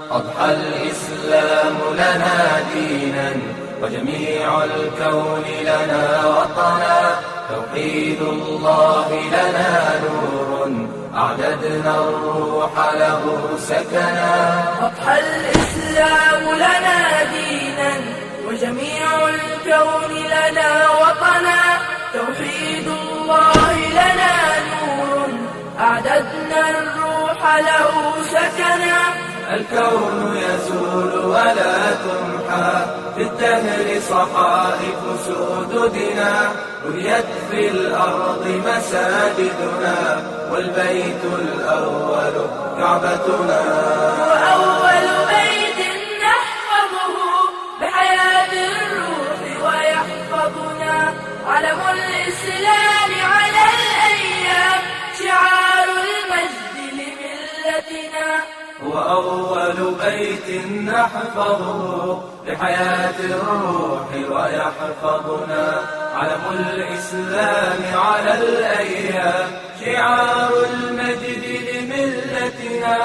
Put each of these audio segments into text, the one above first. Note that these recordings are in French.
أضحى الإسلام لنا دينا وجميع الكون لنا وطنا، توحيد الله لنا نور أعددنا الروح له سكنا. أضحى الإسلام لنا دينا وجميع الكون لنا وطنا، توحيد الله لنا نور أعددنا الروح له سكنا. الكون يزول ولا تمحى في الدهر صحائف سدودنا، بنيت في الأرض مساجدنا والبيت الأول كعبتنا. وأول بيت نحفظه بحياة الروح ويحفظنا، علم الإسلام على الأيام شعار المجد لملتنا. هو أول بيت نحفظه لحياة الروح ويحفظنا، علم الإسلام على الأيام شعار المجد لملتنا،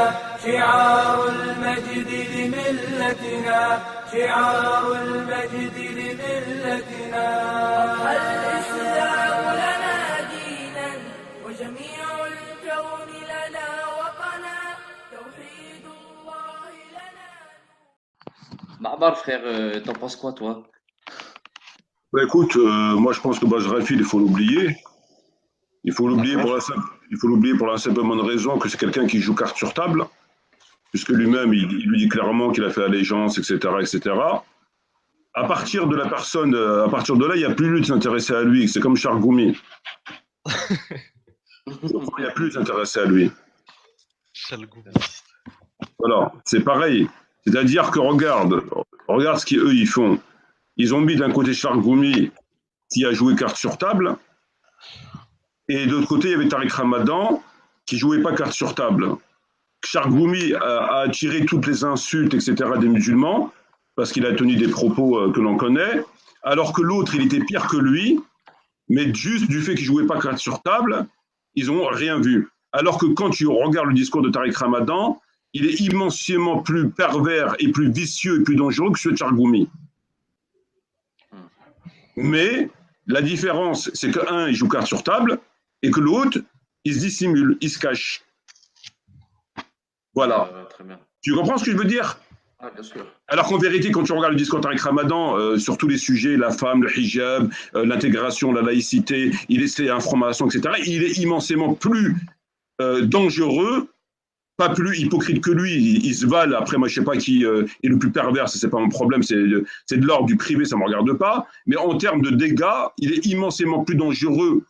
شعار المجد لملتنا، شعار المجد لملتنا. الإسلام لنا دينا وجميع الكون لنا وطنا، توحيد الله لنا. Marbar, frère, t'en penses quoi, toi? Bah écoute, moi je pense que Bajrafil, il faut l'oublier. Il faut l'oublier pour la simple bonne raison que c'est quelqu'un qui joue carte sur table, puisque lui-même, il lui dit clairement qu'il a fait allégeance, etc., etc. À partir de la personne, à partir de là, il n'y a plus lieu de s'intéresser à lui. C'est comme Chargoumi. Il n'y a plus de s'intéresser à lui. Voilà, c'est pareil. C'est-à-dire que regarde ce qu'eux ils font. Ils ont mis d'un côté Chargoumi qui a joué carte sur table, et de l'autre côté, il y avait Tariq Ramadan qui ne jouait pas carte sur table. Chargoumi a attiré toutes les insultes, etc., des musulmans, parce qu'il a tenu des propos que l'on connaît, alors que l'autre, il était pire que lui, mais juste du fait qu'il ne jouait pas carte sur table, ils n'ont rien vu. Alors que quand tu regardes le discours de Tariq Ramadan, il est immensément plus pervers et plus vicieux et plus dangereux que celui de Chargoumi. Mais la différence, c'est qu'un, il joue carte sur table, et que l'autre, il se dissimule, il se cache. Voilà. Très bien. Tu comprends ce que je veux dire? Ah, bien sûr. Alors qu'en vérité, quand tu regardes le discours de Tariq Ramadan, sur tous les sujets, la femme, le hijab, l'intégration, la laïcité, il essaie un franc-maçon, etc., il est immensément plus dangereux, pas plus hypocrite que lui. Il se valent. Après, moi, je ne sais pas qui est le plus pervers, ce n'est pas mon problème, c'est de l'ordre du privé, ça ne me regarde pas. Mais en termes de dégâts, il est immensément plus dangereux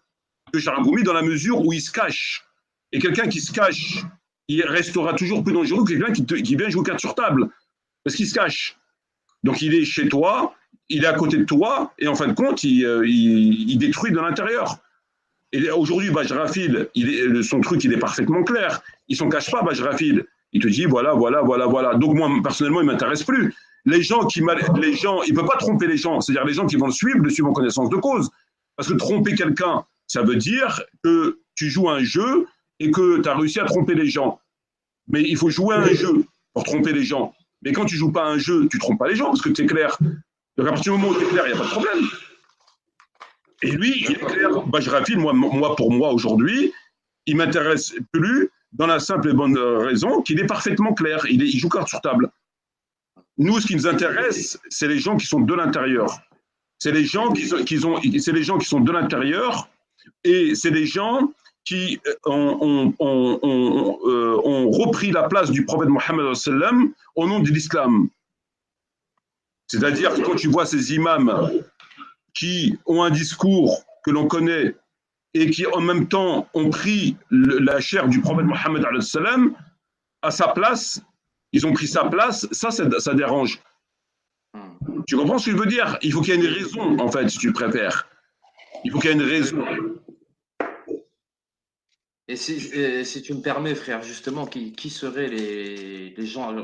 que Chargoumi dans la mesure où il se cache. Et quelqu'un qui se cache, il restera toujours plus dangereux que quelqu'un qui vient jouer carte sur table. Parce qu'il se cache. Donc il est chez toi, il est à côté de toi, et en fin de compte, il détruit de l'intérieur. Et aujourd'hui, Bajrafil, son truc, il est parfaitement clair. Il ne s'en cache pas, Bajrafil. Il te dit, voilà. Donc moi, personnellement, il ne m'intéresse plus. Il ne peut pas tromper les gens. C'est-à-dire les gens qui vont le suivre en connaissance de cause. Parce que tromper quelqu'un, ça veut dire que tu joues un jeu et que tu as réussi à tromper les gens. Mais il faut jouer à un jeu pour tromper les gens. Mais quand tu ne joues pas à un jeu, tu ne trompes pas les gens parce que tu es clair. Donc à partir du moment où tu es clair, il n'y a pas de problème. Et lui, il est clair. Bajrafil, pour moi aujourd'hui, il ne m'intéresse plus dans la simple et bonne raison qu'il est parfaitement clair. Il joue carte sur table. Nous, ce qui nous intéresse, c'est les gens qui sont de l'intérieur. C'est les gens qui sont de l'intérieur, et c'est les gens qui ont repris la place du prophète Mohammed sallam au nom de l'islam. C'est-à-dire que quand tu vois ces imams qui ont un discours que l'on connaît et qui en même temps ont pris la chair du prophète Mohammed sallam à sa place, ils ont pris sa place, ça dérange. Tu comprends ce que je veux dire? Il faut qu'il y ait une raison, en fait, si tu préfères. Il faut qu'il y ait une raison. Et si tu me permets, frère, justement, qui seraient les gens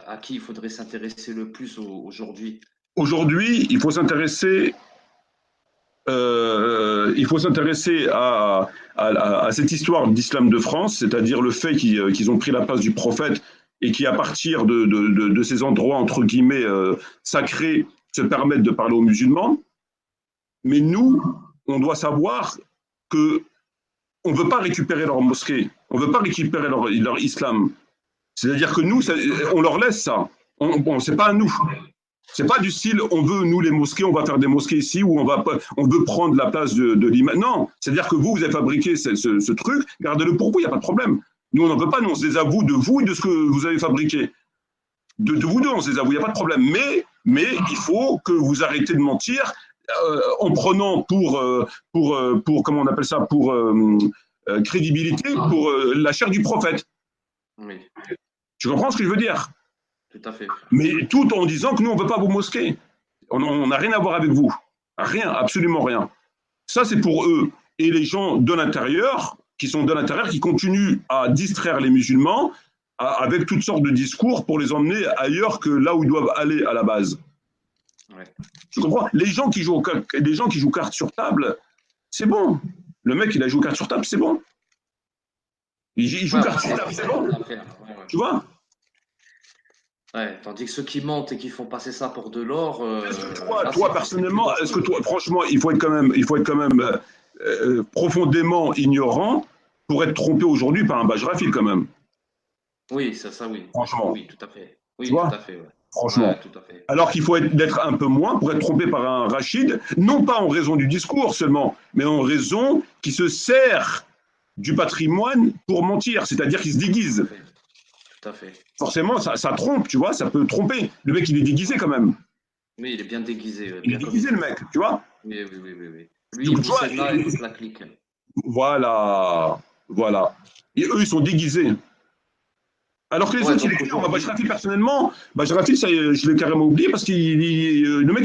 à qui il faudrait s'intéresser le plus aujourd'hui? Aujourd'hui, il faut s'intéresser à cette histoire d'islam de France, c'est-à-dire le fait qu'ils ont pris la place du prophète et qui, à partir de ces endroits, entre guillemets, sacrés, se permettent de parler aux musulmans. Mais nous, on doit savoir que on ne veut pas récupérer leur mosquée, on ne veut pas récupérer leur islam. C'est-à-dire que nous, on leur laisse ça. Bon, c'est pas à nous. C'est pas du style, on veut, nous, les mosquées, on va faire des mosquées ici, ou on veut prendre la place de l'imam. Non, c'est-à-dire que vous avez fabriqué ce truc, gardez-le pour vous, il n'y a pas de problème. Nous, on n'en veut pas, nous, on se désavoue de vous et de ce que vous avez fabriqué. De vous deux, on se désavoue, il n'y a pas de problème. Mais il faut que vous arrêtez de mentir en prenant pour comment on appelle ça, pour crédibilité, pour la chair du prophète. Oui, Tu comprends ce que je veux dire? tout à fait. Mais tout en disant que nous, on ne veut pas vos mosquées. On n'a rien à voir avec vous. Rien, absolument rien. Ça, c'est pour eux. Et les gens de l'intérieur, qui sont de l'intérieur, qui continuent à distraire les musulmans avec toutes sortes de discours pour les emmener ailleurs que là où ils doivent aller à la base. Ouais. Tu comprends? Les gens qui jouent cartes sur table, c'est bon. Le mec, il a joué cartes sur table, c'est bon. Il joue cartes sur table, c'est bon. Tu vois? Ouais, tandis que ceux qui mentent et qui font passer ça pour de l'or. Toi, personnellement, est-ce que toi, franchement, il faut être quand même profondément ignorant pour être trompé aujourd'hui par un Bajrafil quand même. Oui, ça oui. Franchement. Oui, tout à fait. Oui, Tu vois? tout à fait. Ouais. Franchement. Ouais, tout à fait. Alors qu'il faut d'être un peu moins pour être trompé par un Rachid, non pas en raison du discours seulement, mais en raison qui se sert du patrimoine pour mentir, c'est-à-dire qu'il se déguise. Tout à fait. Forcément, ça trompe, tu vois, ça peut tromper. Le mec, il est déguisé quand même. Oui, il est bien déguisé. Il est déguisé, le mec, tu vois. Oui. Lui, il possède là et toute la clique. Voilà. Et eux, ils sont déguisés. Alors que les autres, il est clair. Bajrafil, personnellement, Bajrafil, ça, je l'ai carrément oublié parce que le mec,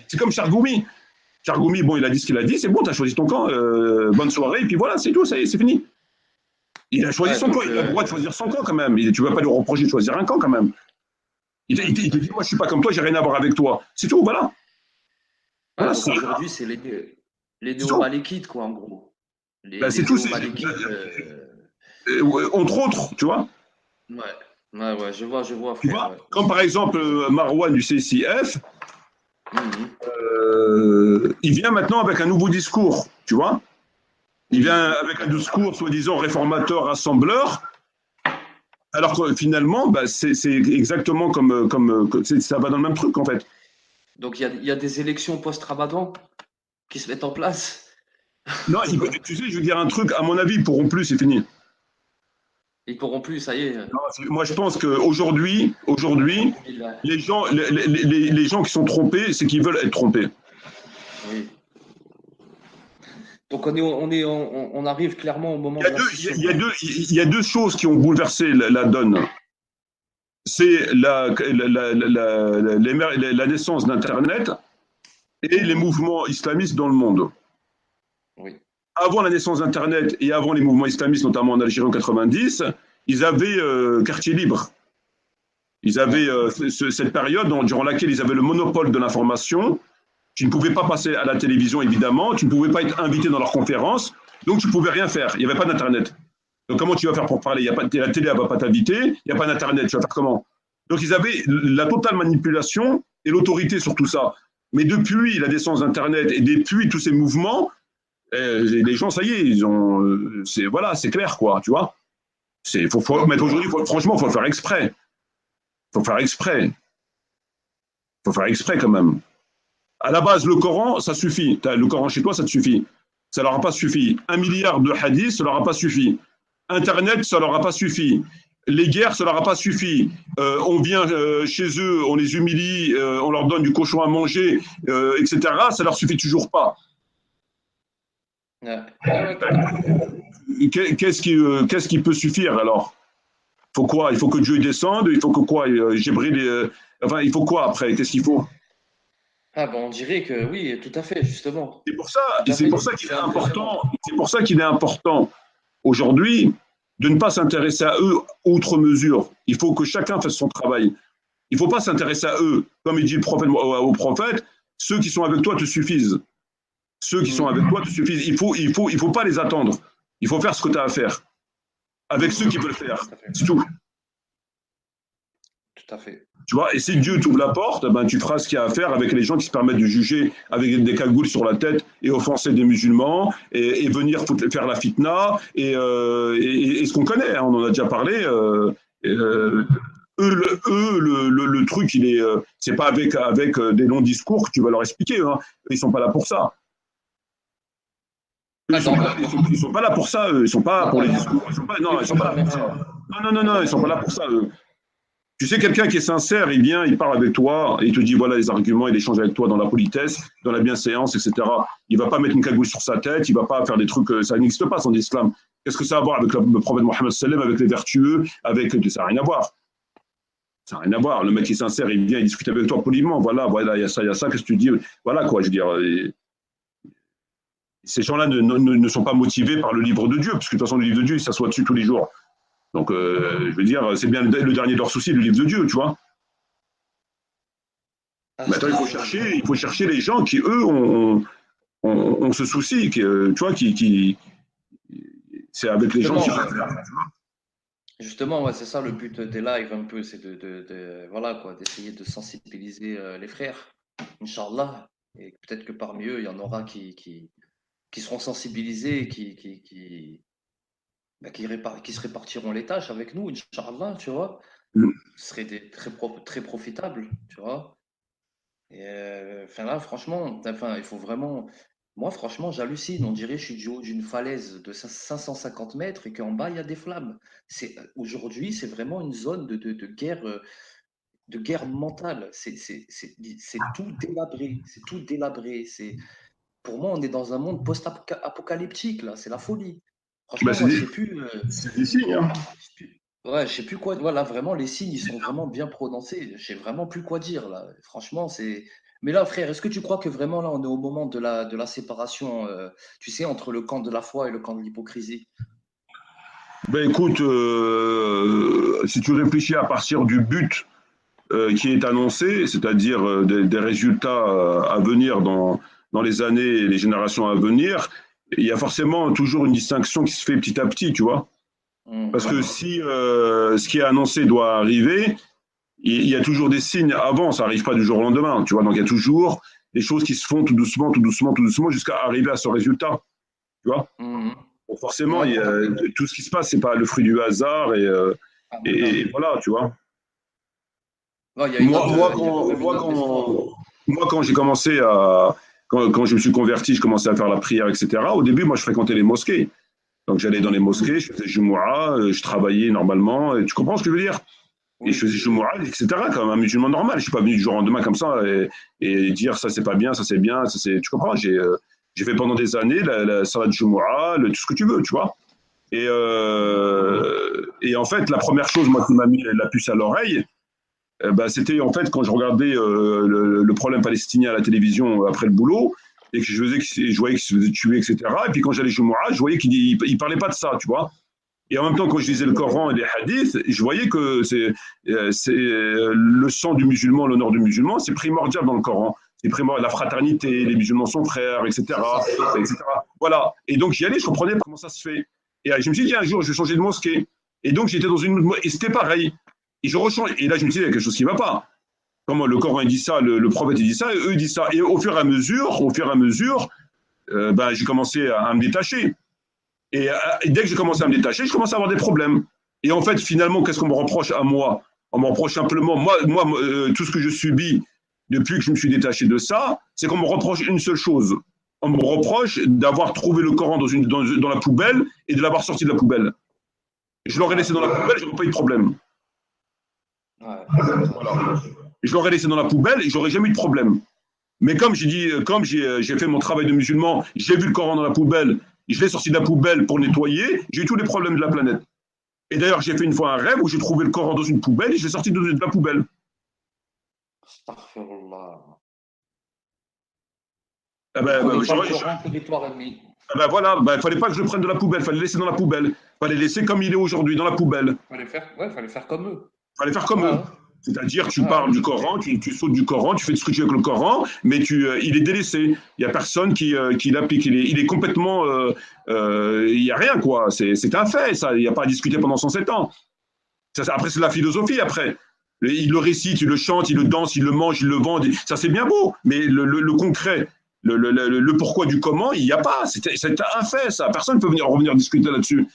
c'est comme Chargoumi. Chargoumi, bon, il a dit ce qu'il a dit, c'est bon, t'as choisi ton camp, bonne soirée, et puis voilà, c'est tout, c'est fini. Il a choisi son camp, il a le droit de choisir son camp quand même. Tu ne vas pas lui reprocher de choisir un camp quand même. Il te dit, moi, je ne suis pas comme toi, j'ai rien à voir avec toi. C'est tout, voilà. Voilà, aujourd'hui, c'est les néo-malékites, quoi, en gros. C'est tout, entre autres, tu vois. Ouais, je vois, frère. Tu vois, comme par exemple Marwan du CCF, il vient maintenant avec un nouveau discours, tu vois. Il vient avec un discours soi-disant réformateur, rassembleur, alors que finalement, c'est exactement comme ça va dans le même truc en fait. Donc il y a des élections post-Ramadan qui se mettent en place. Non, tu sais, je veux dire un truc, à mon avis, ils pourront plus, c'est fini. Ils pourront plus, ça y est. Non, moi, je pense qu'aujourd'hui, les gens qui sont trompés, c'est qu'ils veulent être trompés. Oui. Donc on arrive clairement au moment. Il y a deux choses qui ont bouleversé la donne. C'est la naissance d'Internet et les mouvements islamistes dans le monde. Oui. Avant la naissance d'Internet et avant les mouvements islamistes, notamment en Algérie en 90, ils avaient quartier libre. Ils avaient cette période durant laquelle ils avaient le monopole de l'information. Tu ne pouvais pas passer à la télévision, évidemment. Tu ne pouvais pas être invité dans leurs conférences. Donc, tu ne pouvais rien faire. Il n'y avait pas d'Internet. Donc, comment tu vas faire pour parler? La télé ne va pas t'inviter. Il n'y a pas d'Internet. Tu vas faire comment? Donc, ils avaient la totale manipulation et l'autorité sur tout ça. Mais depuis la naissance d'Internet et depuis tous ces mouvements, les gens, ça y est, c'est clair, quoi, tu vois. Mais aujourd'hui, franchement, il faut le faire exprès. Il faut faire exprès quand même. À la base, le Coran, ça suffit. Le Coran chez toi, ça te suffit. Ça leur a pas suffi. 1 milliard de hadiths, ça leur a pas suffi. Internet, ça leur a pas suffi. Les guerres, ça leur a pas suffi. On vient chez eux, on les humilie, on leur donne du cochon à manger, etc. Ça leur suffit toujours pas. Qu'est-ce qui peut suffire alors? Il faut quoi? Il faut que Dieu descende. Il faut que quoi? Il faut quoi après? Qu'est-ce qu'il faut? Ah on dirait que oui, tout à fait, justement. C'est pour ça qu'il est important. C'est pour ça qu'il est important aujourd'hui de ne pas s'intéresser à eux outre mesure. Il faut que chacun fasse son travail. Il ne faut pas s'intéresser à eux, comme il dit le prophète au prophète. Ceux qui sont avec toi te suffisent. Ceux qui sont avec toi te suffisent. Il faut pas les attendre. Il faut faire ce que tu as à faire avec ceux qui veulent faire. C'est tout. tout à fait. Tu vois, et si Dieu t'ouvre la porte, ben, tu feras ce qu'il y a à faire avec les gens qui se permettent de juger avec des cagoules sur la tête et offenser des musulmans et venir faire la fitna et ce qu'on connaît, hein, on en a déjà parlé. Le truc, il est, c'est pas avec des longs discours que tu vas leur expliquer. Hein. Ils sont pas là pour ça. Ils sont pas là pour ça. Eux. Ils sont pas pour les discours. Ils sont pas là pour ça. Non, ils sont pas là pour ça. Eux. Tu sais, quelqu'un qui est sincère, il vient, il parle avec toi, et il te dit voilà les arguments, il échange avec toi dans la politesse, dans la bienséance, etc. Il ne va pas mettre une cagoule sur sa tête, il ne va pas faire des trucs, ça n'existe pas sans l'islam. Qu'est-ce que ça a à voir avec le prophète Mohammed sallam, avec les vertueux, avec ça n'a rien à voir. Ça n'a rien à voir. Le mec qui est sincère, il vient, il discute avec toi poliment. Voilà, il y a ça, qu'est-ce que tu dis? Voilà quoi, je veux dire. Ces gens-là ne sont pas motivés par le livre de Dieu, parce que de toute façon, le livre de Dieu, il s'assoit dessus tous les jours. Donc, je veux dire, c'est bien le dernier de leurs soucis, le livre de Dieu, tu vois. Maintenant, il faut chercher les gens qui, eux, ont ce souci, tu vois, c'est avec les gens qui... Justement, ouais, c'est ça le but des lives un peu, c'est voilà, quoi, d'essayer de sensibiliser les frères, Inch'Allah. Et peut-être que parmi eux, il y en aura qui seront sensibilisés, qui se répartiront les tâches avec nous, Inch'Allah, tu vois. Ce serait très profitable, tu vois. Et enfin là, franchement, il faut vraiment... Moi, franchement, j'hallucine. On dirait que je suis du haut d'une falaise de 550 mètres et qu'en bas, il y a des flammes. Aujourd'hui, c'est vraiment une zone de guerre mentale. C'est tout délabré. C'est tout délabré. Pour moi, on est dans un monde post-apocalyptique, là. C'est la folie. Franchement, moi, je sais plus. C'est des signes, hein. Ouais, je sais plus quoi. Voilà, vraiment, les signes, ils sont vraiment bien prononcés. Je sais vraiment plus quoi dire, là. Franchement, c'est. Mais là, frère, est-ce que tu crois que vraiment, là, on est au moment de la séparation, tu sais, entre le camp de la foi et le camp de l'hypocrisie? Ben écoute, si tu réfléchis à partir du but qui est annoncé, c'est-à-dire des résultats à venir dans les années et les générations à venir, il y a forcément toujours une distinction qui se fait petit à petit, tu vois. Parce que si ce qui est annoncé doit arriver, il y a toujours des signes avant, ça n'arrive pas du jour au lendemain, tu vois. Donc il y a toujours des choses qui se font tout doucement, jusqu'à arriver à ce résultat, tu vois. Donc forcément, tout ce qui se passe, c'est pas le fruit du hasard et voilà, tu vois. Moi, quand j'ai commencé quand je me suis converti, je commençais à faire la prière, etc. Au début, moi, je fréquentais les mosquées. Donc j'allais dans les mosquées, je faisais Jumu'ah, je travaillais normalement. Et tu comprends ce que je veux dire? Et je faisais Jumu'ah, etc. comme un musulman normal. Je ne suis pas venu du jour au lendemain comme ça et dire ça c'est pas bien, ça c'est bien, ça c'est. Tu comprends? J'ai fait pendant des années la salat Jumu'ah, tout ce que tu veux, tu vois. Et en fait, la première chose moi qui m'a mis la puce à l'oreille, c'était en fait quand je regardais le problème palestinien à la télévision après le boulot et que je voyais qu'il se faisait tuer, etc. Et puis quand j'allais chez moi, je voyais qu'il ne parlait pas de ça, tu vois. Et en même temps, quand je lisais le Coran et les hadiths, je voyais que c'est le sang du musulman, l'honneur du musulman, c'est primordial dans le Coran. C'est primordial, la fraternité, les musulmans sont frères, etc. Voilà. Et donc j'y allais, je comprenais pas comment ça se fait. Et je me suis dit, un jour, je vais changer de mosquée. Et donc j'étais dans une... Et c'était pareil. Et je rechange. Et là, je me dis, il y a quelque chose qui ne va pas. Comment le Coran il dit ça, le prophète il dit ça, et eux ils disent ça. Et au fur et à mesure, j'ai commencé à me détacher. Et dès que j'ai commencé à me détacher, je commence à avoir des problèmes. Et en fait, finalement, qu'est-ce qu'on me reproche à moi? On me reproche simplement, moi tout ce que je subis depuis que je me suis détaché de ça, c'est qu'on me reproche une seule chose. On me reproche d'avoir trouvé le Coran dans la poubelle et de l'avoir sorti de la poubelle. Je l'aurais laissé dans la poubelle, je n'aurais pas eu de problème. Voilà. Je l'aurais laissé dans la poubelle et j'aurais jamais eu de problème. Mais comme j'ai fait mon travail de musulman, j'ai vu le Coran dans la poubelle, je l'ai sorti de la poubelle pour nettoyer, j'ai eu tous les problèmes de la planète. Et d'ailleurs, j'ai fait une fois un rêve où j'ai trouvé le Coran dans une poubelle et je l'ai sorti de la poubelle. Astaghfirullah. Voilà, il fallait pas que je le prenne de la poubelle, il fallait le laisser dans la poubelle. Il fallait le laisser comme il est aujourd'hui, dans la poubelle. Il fallait faire comme eux. Il fallait faire comme eux. C'est-à-dire, tu parles du Coran, tu sautes du Coran, tu fais ce que tu veux avec le Coran, mais il est délaissé. Il n'y a personne qui l'applique. Il est complètement... il n'y a rien, quoi. C'est un fait, ça. Il n'y a pas à discuter pendant 107 ans. Après, c'est la philosophie, après. Ils le récitent, ils le chantent, ils le dansent, ils le mangent, ils le vendent. Ça, c'est bien beau. Mais le concret, le pourquoi du comment, il n'y a pas. C'est un fait, ça. Personne ne peut revenir discuter là-dessus.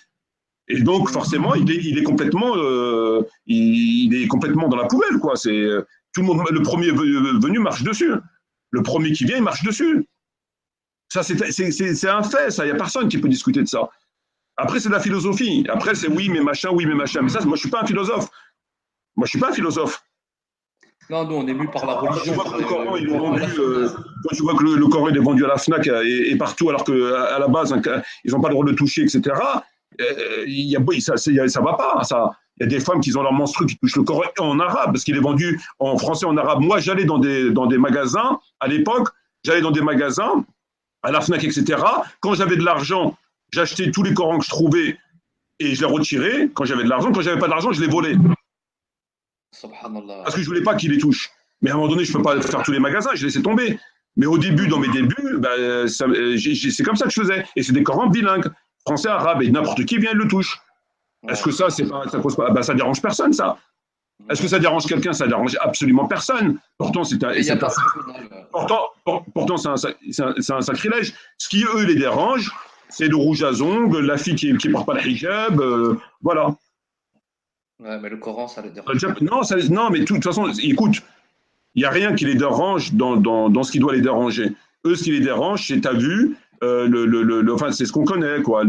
Et donc, forcément, il est complètement dans la poubelle, quoi. Tout le monde, le premier venu marche dessus. Le premier qui vient, il marche dessus. Ça, c'est un fait, ça. Il n'y a personne qui peut discuter de ça. Après, c'est de la philosophie. Après, c'est oui, mais machin, oui, mais machin. Mais ça, moi, je ne suis pas un philosophe. Moi, je ne suis pas un philosophe. Non, nous, on est mu par la religion. Quand tu vois que le Coran est vendu à la FNAC et partout, alors qu'à la base, ils n'ont pas le droit de le toucher, etc., ça va pas. Il y a des femmes qui ont leur menstru qui touchent le Coran en arabe, parce qu'il est vendu en français, en arabe. Moi, j'allais dans des magasins, à l'époque, à la FNAC, etc. Quand j'avais de l'argent, j'achetais tous les Corans que je trouvais et je les retirais quand j'avais de l'argent. Quand j'avais pas d'argent, je les volais. Subhanallah. Parce que je voulais pas qu'ils les touchent. Mais à un moment donné, je peux pas faire tous les magasins, je laissais tomber. Mais au début, dans mes débuts, c'est comme ça que je faisais. Et c'est des Corans bilingues, français, arabe, et n'importe qui vient, il le touche. Est-ce que ça cause pas, ça dérange personne, ça? Est-ce que ça dérange quelqu'un? Ça dérange absolument personne. Pourtant, pourtant, c'est un sacrilège. Ce qui, eux, les dérange, c'est le rouge à ongles, la fille qui ne porte pas le hijab, voilà. Ouais, mais le Coran, ça les dérange. Non, mais de toute façon, écoute, il n'y a rien qui les dérange dans ce qui doit les déranger. Eux, ce qui les dérange, c'est, t'as vu, enfin, c'est ce qu'on connaît, quoi.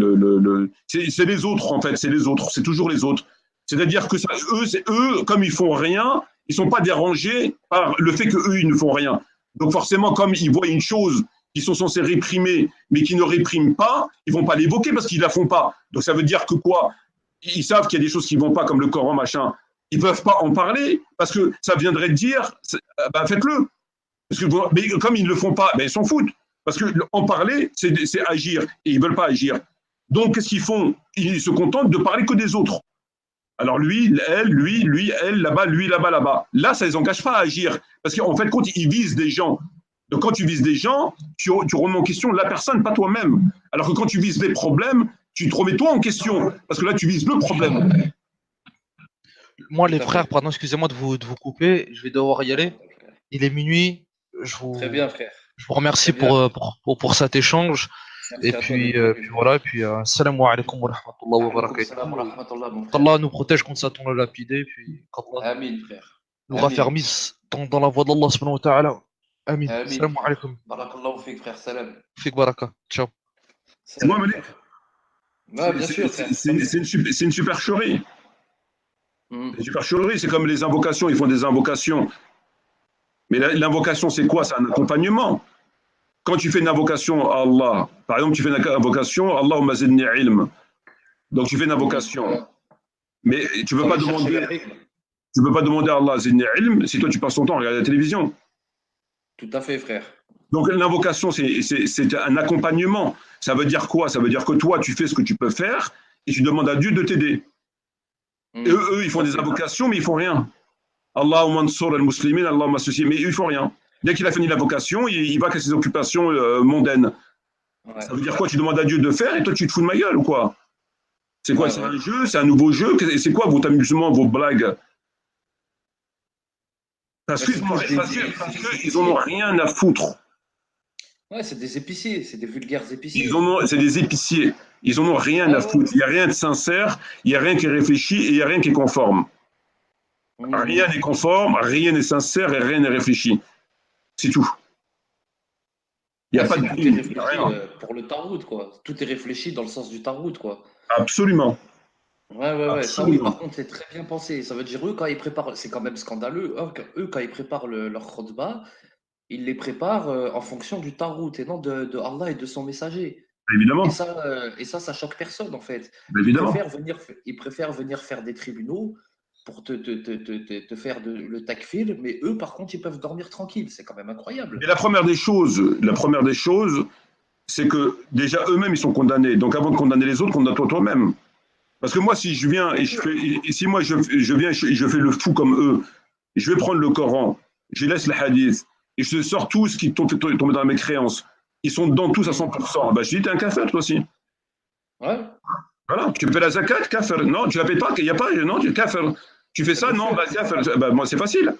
C'est les autres, en fait, c'est toujours les autres. C'est-à-dire que eux, comme ils font rien, ils sont pas dérangés par le fait qu'eux, ils ne font rien. Donc forcément, comme ils voient une chose qu'ils sont censés réprimer, mais qui ne répriment pas, ils vont pas l'évoquer parce qu'ils la font pas. Donc ça veut dire que quoi? Ils savent qu'il y a des choses qui vont pas, comme le Coran, machin. Ils peuvent pas en parler parce que ça viendrait de dire, faites-le. Mais comme ils ne le font pas, ils s'en foutent. Parce que en parler, c'est agir, et ils veulent pas agir. Donc qu'est-ce qu'ils font? Ils se contentent de parler que des autres. Alors lui, elle, là-bas, lui, là-bas, là-bas. Là, ça ne les engage pas à agir. Parce qu'en fait, quand ils visent des gens, donc quand tu vises des gens, tu remets en question la personne, pas toi-même. Alors que quand tu vises des problèmes, tu te remets toi en question. Parce que là, tu vises le problème. Moi, les frères, pardon, excusez-moi de vous couper, je vais devoir y aller. Il est minuit. Très bien, frère. Je vous remercie pour cet échange. Et puis voilà, et puis salam alaikum wa rahmatullahi wa barakatuh. Qu'Allah nous protège contre Satan le lapidé, puis qu'Allah nous raffermisse dans la voie d'Allah subhanahu wa ta'ala. Amin. Salam alaikum. Barakallahu fik, frère, salam. Fik baraka. Ciao. C'est moi, Malik. Ouais, bien sûr, frère. C'est une supercherie. Une supercherie, c'est comme les invocations, ils font des invocations. Mais l'invocation, c'est quoi? C'est un accompagnement. Quand tu fais une invocation à Allah, par exemple, tu fais une invocation, Allahumma zidni ilm. Donc tu fais une invocation. Mais tu ne peux pas demander à Allah zidni ilm si toi tu passes ton temps à regarder la télévision. Tout à fait, frère. Donc l'invocation, c'est un accompagnement. Ça veut dire quoi? Ça veut dire que toi, tu fais ce que tu peux faire et tu demandes à Dieu de t'aider. Et eux, ils font des invocations, mais ils ne font rien. Allahumma ansur al-muslimin, Allahumma ceci, mais ils ne font rien. Dès qu'il a fini l'invocation, il va qu'à ses occupations mondaines. Ouais. Ça veut dire quoi? Tu demandes à Dieu de faire et toi tu te fous de ma gueule ou quoi? C'est quoi? C'est un jeu? C'est un nouveau jeu? C'est quoi votre amusement, vos blagues? Parce qu'ils n'en ont rien à foutre. Ouais, c'est des épiciers, c'est des vulgaires épiciers. C'est des épiciers. Ils n'en ont rien à foutre. Il n'y a rien de sincère, il n'y a rien qui est réfléchi et il n'y a rien qui est conforme. Rien n'est conforme, rien n'est sincère et rien n'est réfléchi. C'est tout. Il n'y a pas de... Tout est réfléchi pour le tarout, quoi. Tout est réfléchi dans le sens du tarout, quoi. Absolument. Ouais. Ça, oui, par contre, c'est très bien pensé. Ça veut dire, eux, quand ils préparent, c'est quand même scandaleux, eux, quand ils préparent leur khutbah, ils les préparent en fonction du tarout et non de Allah et de son messager. Évidemment. Et ça choque personne, en fait. Évidemment. Ils préfèrent venir faire des tribunaux pour te faire le takfir, mais eux, par contre, ils peuvent dormir tranquilles. C'est quand même incroyable. Et la première des choses, c'est que déjà eux-mêmes, ils sont condamnés. Donc avant de condamner les autres, condamne-toi toi-même. Parce que moi, si je viens et je fais le fou comme eux, je vais prendre le Coran, je laisse le hadith, et je sors tous qui tombent dans mes créances. Ils sont dedans tous à 100%. Je dis, t'es un kafir, toi aussi. Ouais. Voilà, tu fais la zakat, kafir. Non, tu la payes pas, il n'y a pas, non, tu es kafir. Tu fais ça? Non, bah, moi, c'est facile.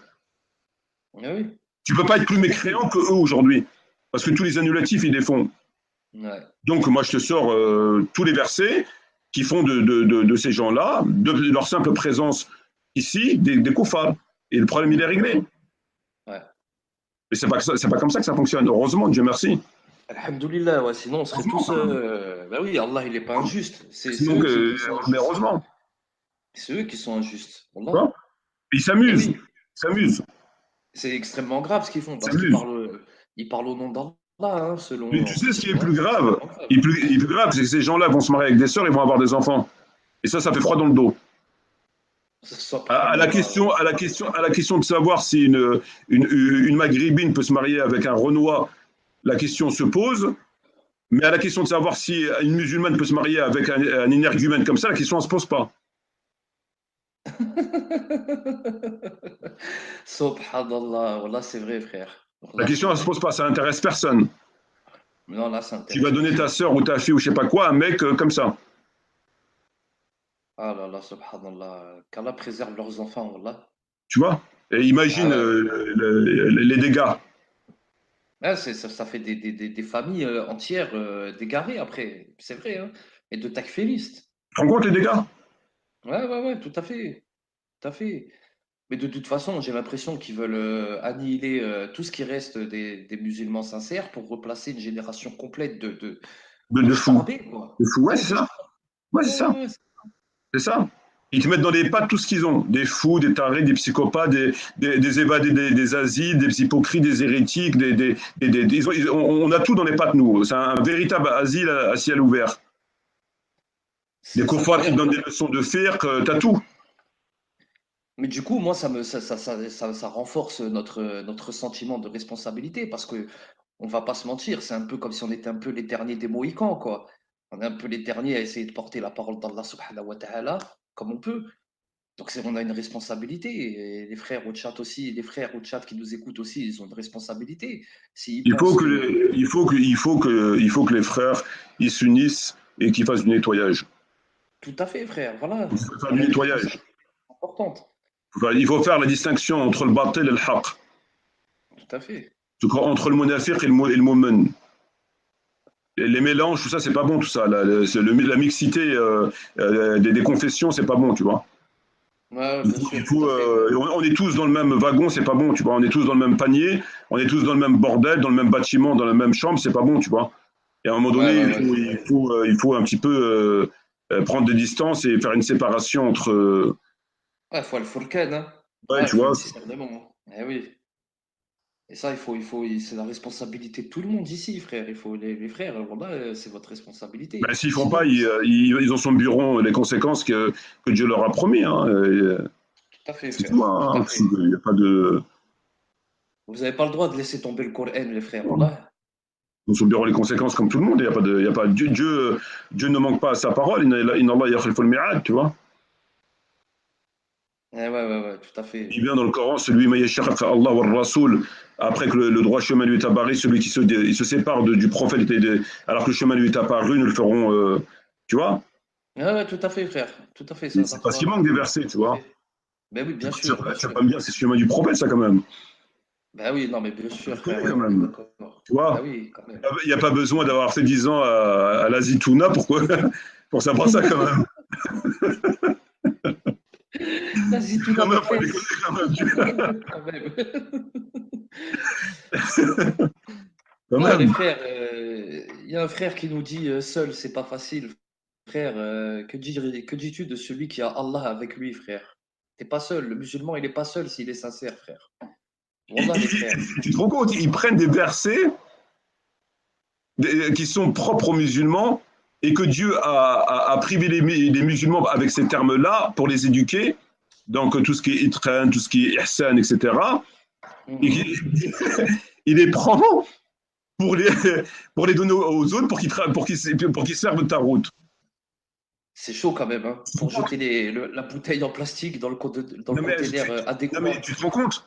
Ah oui. Tu peux pas être plus mécréant que eux aujourd'hui. Parce que tous les annulatifs, ils les font. Ouais. Donc, moi, je te sors tous les versets qui font de ces gens-là, de leur simple présence ici, des koufars. Et le problème, il est réglé. Ouais. Mais c'est pas comme ça que ça fonctionne. Heureusement, Dieu merci. Alhamdoulilah, ouais, sinon on serait tous. Bah oui, Allah, il n'est pas injuste. Sinon, mais heureusement. C'est eux qui sont injustes. Voilà. Ils s'amusent. Oui. Ils s'amusent. C'est extrêmement grave ce qu'ils font, parce qu'ils parlent au nom d'Allah, hein, selon. Mais tu sais ce qui est plus grave? Il est plus grave, c'est que ces gens-là vont se marier avec des sœurs, ils vont avoir des enfants. Et ça fait froid dans le dos. À la question de savoir si une maghrébine peut se marier avec un Renois, la question se pose. Mais à la question de savoir si une musulmane peut se marier avec un énergumène comme ça, la question ne se pose pas. Subhanallah, voilà, c'est vrai, frère. La question, elle ne se pose pas, ça n'intéresse personne. Non, là, ça intéresse. Tu vas donner ta sœur ou ta fille ou je ne sais pas quoi à un mec comme ça. Ah là là, subhanallah. Qu'Allah préserve leurs enfants, voilà. Tu vois? Et imagine les dégâts. Ouais, ça fait des familles entières d'égarées après, c'est vrai, hein. Et de takfiristes. Tu te rends compte les dégâts? Ouais, tout à fait. Tout à fait. Mais de toute façon, j'ai l'impression qu'ils veulent annihiler tout ce qui reste des musulmans sincères pour replacer une génération complète de fous. Quoi. De fous, ouais, c'est ça. Ouais, c'est ça. C'est ça. Ils te mettent dans les pattes tout ce qu'ils ont. Des fous, des tarés, des psychopathes, des évadés des asiles, des hypocrites, des hérétiques. On a tout dans les pattes, nous. C'est un véritable asile à ciel ouvert. Des koufars qui donnent des leçons de fiqh, t'as tout. Mais du coup, moi, ça renforce notre sentiment de responsabilité parce que on va pas se mentir, c'est un peu comme si on était un peu les derniers des Mohicans, quoi. On est un peu les derniers à essayer de porter la parole d'Allah subhanahu wa ta'ala comme on peut. Donc on a une responsabilité. Et les frères au chat aussi, les frères au chat qui nous écoutent aussi, ils ont une responsabilité. Il faut que les frères ils s'unissent et qu'ils fassent du nettoyage. Tout à fait, frère. Voilà. Il faut faire du nettoyage. Importante. Il faut faire la distinction entre le batil et le haq. Tout à fait. Entre le munafiq et le mu'min. Les mélanges, tout ça, c'est pas bon, tout ça. La mixité des confessions, c'est pas bon, tu vois. Ouais, bien sûr, on est tous dans le même wagon, c'est pas bon, tu vois. On est tous dans le même panier, on est tous dans le même bordel, dans le même bâtiment, dans la même chambre, c'est pas bon, tu vois. Et à un moment donné, il faut un petit peu prendre des distances et faire une séparation entre. Ouais, il faut le furqan, hein. Ouais, tu vois. Eh oui. Et ça, c'est la responsabilité de tout le monde ici, frère. Il faut les frères, voilà, c'est votre responsabilité. Ben, s'ils font pas, ils en subiront les conséquences que Dieu leur a promis. Hein. Tout à fait, c'est frère. tout, hein. Il n'y a pas de. Vous n'avez pas le droit de laisser tomber le Coran, les frères. Voilà. Nous subirons les conséquences comme tout le monde. Il y a pas Dieu ne manque pas à sa parole. Inna Allah yakhlifu al-mi'ad, tu vois. Ouais, tout à fait. Il vient dans le Coran, celui Allah wa Rasoul, après que le droit chemin lui est apparu, celui qui se sépare du prophète, alors que le chemin lui est apparu, nous le ferons, tu vois. Ouais, tout à fait, frère. Tout à fait. C'est parce qu'il manque des versets, tu vois. Ben oui, bien sûr. C'est pas bien, c'est le chemin du prophète, ça, quand même. Ben oui, non, mais bien sûr, frère. Quand même. Tu vois, ben oui, quand même. Il n'y a pas besoin d'avoir fait 10 ans à la Zitouna pour savoir ça, quand même. Vas-y, tout quand même. Les frères, il y a un frère qui nous dit seul, c'est pas facile. Frère, que dis-tu de celui qui a Allah avec lui, frère? T'es pas seul. Le musulman, il est pas seul s'il est sincère, frère. Voilà, les frères. Tu te rends compte, ils prennent des versets qui sont propres aux musulmans et que Dieu a privé les musulmans avec ces termes-là pour les éduquer. Donc, tout ce qui est itran, tout ce qui est ihsan, etc. Il les prend pour les donner aux autres pour qu'ils servent de ta route. C'est chaud quand même, hein, pour jeter la bouteille en plastique dans le conteneur adéquat. Non, mais tu te rends compte?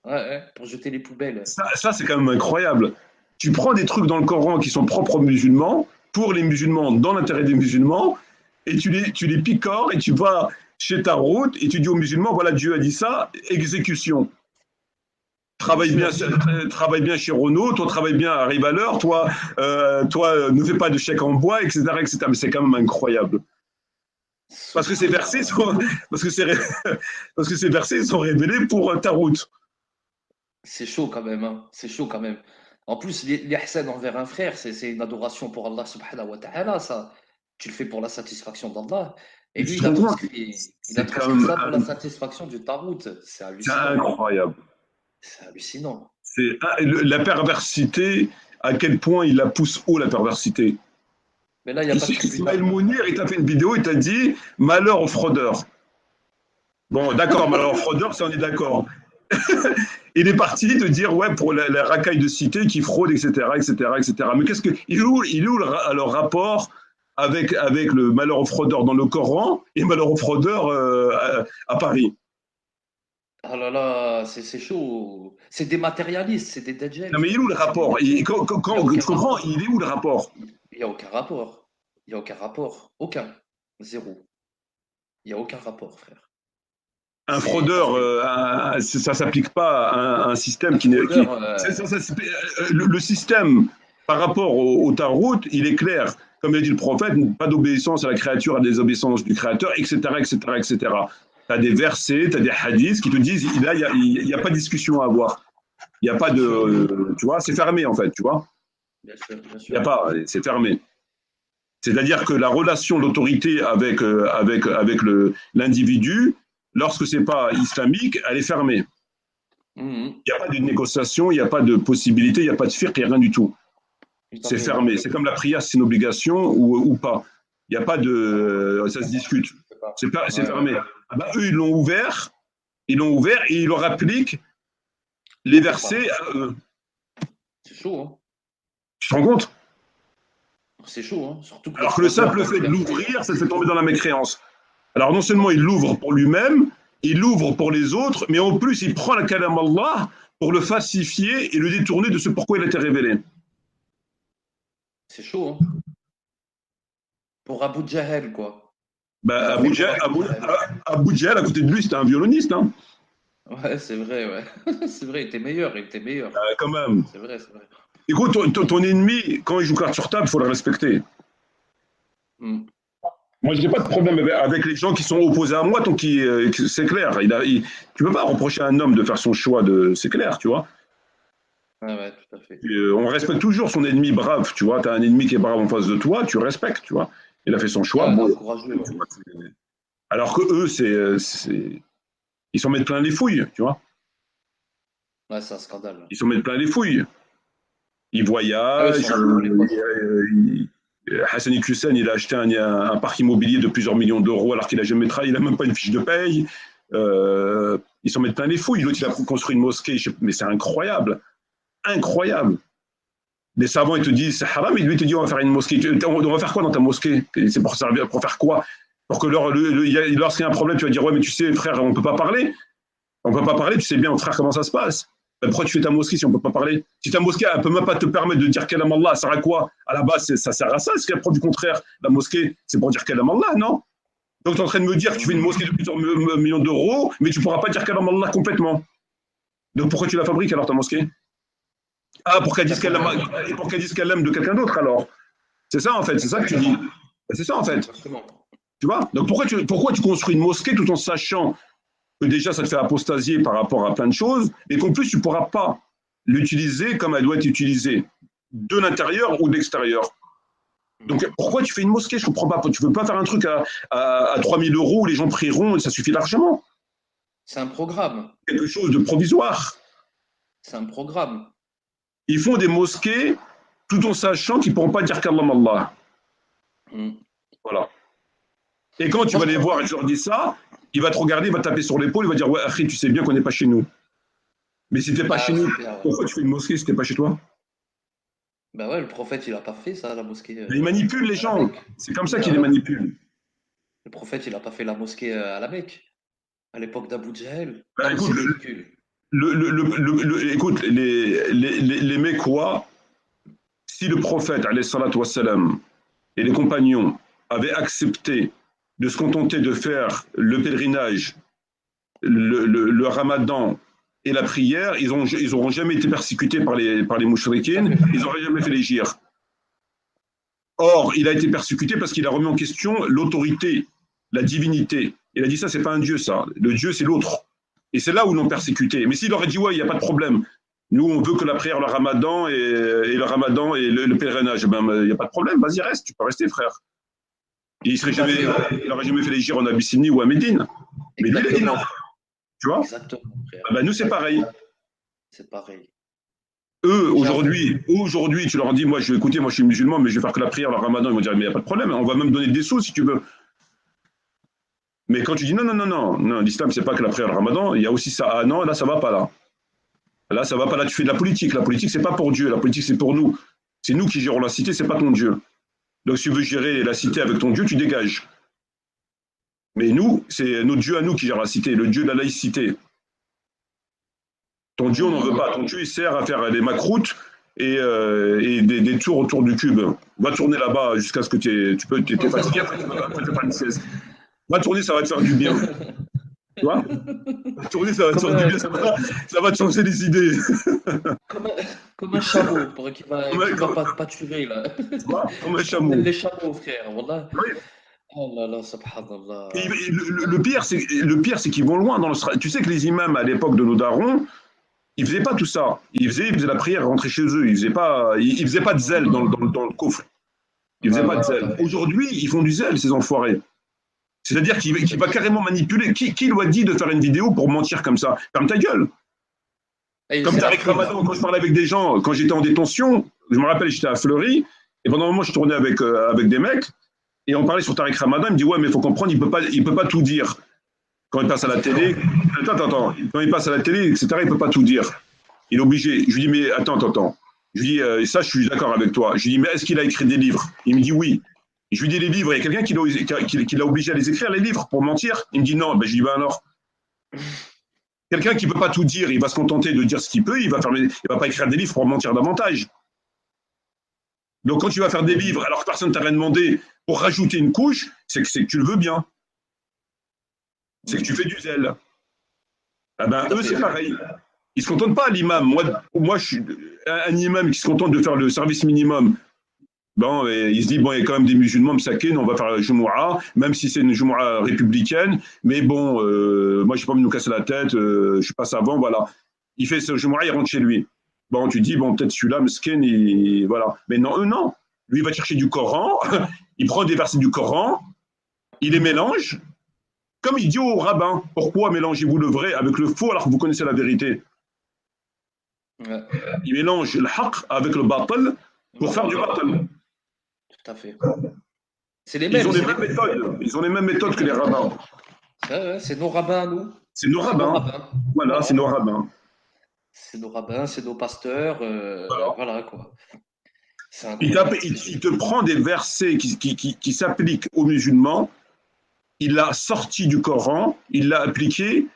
Ouais, pour jeter les poubelles. Ça, c'est quand même incroyable. Tu prends des trucs dans le Coran qui sont propres aux musulmans, pour les musulmans, dans l'intérêt des musulmans, et tu les picores et tu vas chez Tarout et tu dis aux musulmans, voilà, Dieu a dit ça, exécution. Travaille bien chez Renault, toi travaille bien, arrive à l'heure, toi ne fais pas de chèque en bois, etc., etc. Mais c'est quand même incroyable. Parce que ces versets sont, parce que ces versets sont révélés pour Tarout. C'est chaud quand même, hein. C'est chaud quand même. En plus, l'ihsan envers un frère, c'est une adoration pour Allah subhanahu wa ta'ala, ça. Tu le fais pour la satisfaction d'Allah. Et lui, il a transcrit ça pour la satisfaction du Tarout. C'est hallucinant. C'est incroyable. C'est hallucinant. C'est la perversité, à quel point il la pousse haut, la perversité. Mais là, il y a pas de Ismaël Mounir, il t'a fait une vidéo, il t'a dit « Malheur aux fraudeurs ». Bon, d'accord, malheur aux fraudeurs, ça on est d'accord. Il est parti de dire, ouais, pour la racaille de cité qui fraude, etc., etc., etc. Mais qu'est-ce que, il est où le rapport avec le malheur aux fraudeurs dans le Coran et malheur aux fraudeurs à Paris? Ah là là, c'est chaud. C'est des matérialistes, c'est des dajjals. Non, mais il est où le rapport? Tu comprends? Il est où le rapport? Il n'y a aucun rapport. Il n'y a aucun rapport. Aucun. Zéro. Il n'y a aucun rapport, frère. Un fraudeur, ça ne s'applique pas à un système qui n'est. Le système, par rapport au Tarout, il est clair. Comme l'a dit le prophète, pas d'obéissance à la créature, à la désobéissance du créateur, etc., etc., etc. Tu as des versets, tu as des hadiths qui te disent, là, il n'y a pas de discussion à avoir. Il n'y a pas de. Tu vois, c'est fermé, en fait, tu vois. Bien sûr, bien sûr. Il n'y a pas, c'est fermé. C'est-à-dire que la relation d'autorité avec l'individu, lorsque ce n'est pas islamique, elle est fermée. Il n'y a pas de négociation, il n'y a pas de possibilité, il n'y a pas de fiqh, il n'y a rien du tout. C'est fermé. C'est comme la prière, c'est une obligation ou pas. Il n'y a pas de. Ça se discute. C'est fermé. Ah ben, eux, ils l'ont ouvert et ils leur appliquent les versets à eux. C'est chaud, hein. Tu te rends compte? C'est chaud, hein. Surtout que alors que le simple fait de l'ouvrir, ça le fait tomber dans la mécréance. Alors non seulement il l'ouvre pour lui-même, il l'ouvre pour les autres, mais en plus il prend la kalam Allah pour le falsifier et le détourner de ce pourquoi il a été révélé. C'est chaud, hein. Pour Abu Jahl, quoi. Bah, Abu Jahl, à côté de lui, c'était un violoniste. Hein. Ouais, c'est vrai, ouais. C'est vrai, il était meilleur. Quand même. C'est vrai, c'est vrai. Écoute, ton ennemi, quand il joue carte sur table, il faut le respecter. Moi, je n'ai pas de problème avec les gens qui sont opposés à moi, tant c'est clair. Tu ne peux pas reprocher à un homme de faire son choix, c'est clair, tu vois. Ouais, tout à fait. On respecte toujours son ennemi brave, tu vois. Tu as un ennemi qui est brave en face de toi, tu respectes, tu vois. Il a fait son choix. Ouais, bon, courageux. Tu vois, alors que eux, ils s'en mettent plein les fouilles, tu vois. Ouais, c'est un scandale. Ils s'en mettent plein les fouilles. Ils voyagent. Hassan Iqiyoussen, il a acheté un parc immobilier de plusieurs millions d'euros alors qu'il n'a jamais travaillé, il n'a même pas une fiche de paye. Ils s'en mettent plein les fouilles. L'autre, il a construit une mosquée, mais c'est incroyable. Incroyable. Les savants, ils te disent c'est haram, et lui, il te dit on va faire une mosquée. On va faire quoi dans ta mosquée? C'est pour servir, pour faire quoi? Pour que lorsqu'il y a un problème, tu vas dire ouais, mais tu sais, frère, on ne peut pas parler. On ne peut pas parler, tu sais bien, frère, comment ça se passe. Pourquoi tu fais ta mosquée si on ne peut pas parler? Si ta mosquée, elle ne peut même pas te permettre de dire Kalam Allah, ça sert à quoi? À la base, ça sert à ça. Est-ce qu'elle prend du contraire? La mosquée, c'est pour dire Kalam Allah, non? Donc tu es en train de me dire que tu fais une mosquée de plusieurs millions d'euros, mais tu ne pourras pas dire Kalam Allah complètement. Donc pourquoi tu la fabriques alors ta mosquée? Ah, pour qu'elle dise Kalam de quelqu'un d'autre alors. C'est ça en fait, c'est ça que tu dis. C'est ça en fait. Tu vois? Donc pourquoi tu construis une mosquée tout en sachant que déjà ça te fait apostasier par rapport à plein de choses, et qu'en plus tu ne pourras pas l'utiliser comme elle doit être utilisée, de l'intérieur ou de l'extérieur. Donc pourquoi tu fais une mosquée? Je ne comprends pas. Tu ne veux pas faire un truc à 3 000 euros où les gens prieront et ça suffit largement. C'est un programme. Quelque chose de provisoire. C'est un programme. Ils font des mosquées tout en sachant qu'ils ne pourront pas dire Kallam Allah. Voilà. Et quand tu vas les voir et tu leur dis ça, il va te regarder, il va taper sur l'épaule, il va dire ouais, Akhi, tu sais bien qu'on n'est pas chez nous. Mais si tu n'es pas chez nous, pourquoi tu fais une mosquée si tu n'es pas chez toi? Ben ouais, le prophète, il n'a pas fait ça, la mosquée. Il manipule les gens. C'est comme ça qu'il les manipule. Le prophète, il n'a pas fait la mosquée à la Mecque, à l'époque d'Abu Jahl. Écoute, les Mécois, si le prophète, alayhi salatu wassalam, et les compagnons avaient accepté de se contenter de faire le pèlerinage, le ramadan et la prière, ils n'auront jamais été persécutés par les mouchriquines, ils n'auraient jamais fait les gyrs. Or, il a été persécuté parce qu'il a remis en question l'autorité, la divinité. Il a dit ça, c'est pas un dieu, ça. Le dieu, c'est l'autre. Et c'est là où ils l'ont persécuté. Mais s'il aurait dit, ouais, il n'y a pas de problème. Nous, on veut que la prière, le ramadan et le pèlerinage, ben, il n'y a pas de problème, vas-y, reste, tu peux rester, frère. Et il n'aurait jamais fait les gyrs en Abyssinie ou à Médine. Mais lui, il a dit non. Tu vois? Exactement, frère. Ben, nous, c'est pareil. C'est pareil. Eux, aujourd'hui, tu leur dis, moi, je suis musulman, mais je vais faire que la prière, le ramadan. Ils vont dire, mais il n'y a pas de problème, on va même donner des sous si tu veux. Mais quand tu dis, non, l'islam, c'est pas que la prière, le ramadan, il y a aussi ça. Ah non, là, ça va pas, là. Là, ça va pas, là, tu fais de la politique. La politique, c'est pas pour Dieu, la politique, c'est pour nous. C'est nous qui gérons la cité, c'est pas ton Dieu. Donc, si tu veux gérer la cité avec ton Dieu, tu dégages. Mais nous, c'est notre Dieu à nous qui gère la cité, le Dieu de la laïcité. Ton Dieu, on n'en veut pas. Ton Dieu, il sert à faire des macroutes et des tours autour du cube. Va tourner là-bas jusqu'à ce que tu es fatigué, après tu vas faire une sieste. Va tourner, ça va te faire du bien. Tu vois? Va tourner, ça va te faire du bien, ça va te changer les idées. Comme un chameau, pour qu'il ne va pas tuer, là. Comme un chameau. Les chameaux, frère, voilà. Oui. Oh là là, subhanallah. Le pire, c'est qu'ils vont loin. Tu sais que les imams, à l'époque de nos darons, ils ne faisaient pas tout ça. Ils faisaient la prière, rentraient chez eux. Ils ne faisaient pas de zèle dans le coffre. Ils ne faisaient pas de zèle. Aujourd'hui, ils font du zèle, ces enfoirés. C'est-à-dire qu'il va carrément manipuler. Qui lui a dit de faire une vidéo pour mentir comme ça? Ferme ta gueule. Comme Tariq Ramadan, quand je parlais avec des gens, quand j'étais en détention, je me rappelle, j'étais à Fleury, et pendant un moment, je tournais avec des mecs, et on parlait sur Tariq Ramadan, il me dit, ouais, mais il faut comprendre, il peut pas tout dire. Quand il passe à la télé, attends, quand il passe à la télé, etc., il ne peut pas tout dire. Il est obligé. Je lui dis, mais attends. Je lui dis, ça, je suis d'accord avec toi. Je lui dis, mais est-ce qu'il a écrit des livres? Il me dit oui. Je lui dis, les livres, il y a quelqu'un qui l'a obligé à les écrire, les livres, pour mentir? Il me dit non. Ben, je lui dis, ben alors. Quelqu'un qui ne peut pas tout dire, il va se contenter de dire ce qu'il peut, il va pas écrire des livres pour mentir davantage. Donc, quand tu vas faire des livres, alors que personne ne t'a rien demandé, pour rajouter une couche, c'est que tu le veux bien. C'est que tu fais du zèle. Ah ben, eux, c'est pareil. Ils ne se contentent pas, l'imam. Moi, je suis un imam qui se contente de faire le service minimum. Bon, et il se dit, bon, il y a quand même des musulmans, Msakin, on va faire la Jumu'ah, même si c'est une Jumu'ah républicaine. Mais bon, moi, je n'ai pas envie de nous casser la tête, je ne suis pas savant, voilà. Il fait ce Jumu'ah, il rentre chez lui. Bon, tu dis, bon, peut-être celui-là, Msakin, voilà. Mais non, eux, non. Lui, il va chercher du Coran, il prend des versets du Coran, il les mélange. Comme il dit au rabbin, pourquoi mélangez-vous le vrai avec le faux alors que vous connaissez la vérité? Ouais. Il mélange le haqq avec le batal pour faire du batal. Tout à fait. C'est les mêmes. Ils ont les mêmes méthodes que les rabbins. Ouais, c'est nos rabbins à nous. C'est nos rabbins. Voilà, c'est nos rabbins. C'est nos rabbins, c'est nos pasteurs. Voilà quoi. Il te prend des versets qui s'appliquent aux musulmans. Il l'a sorti du Coran, il l'a appliqué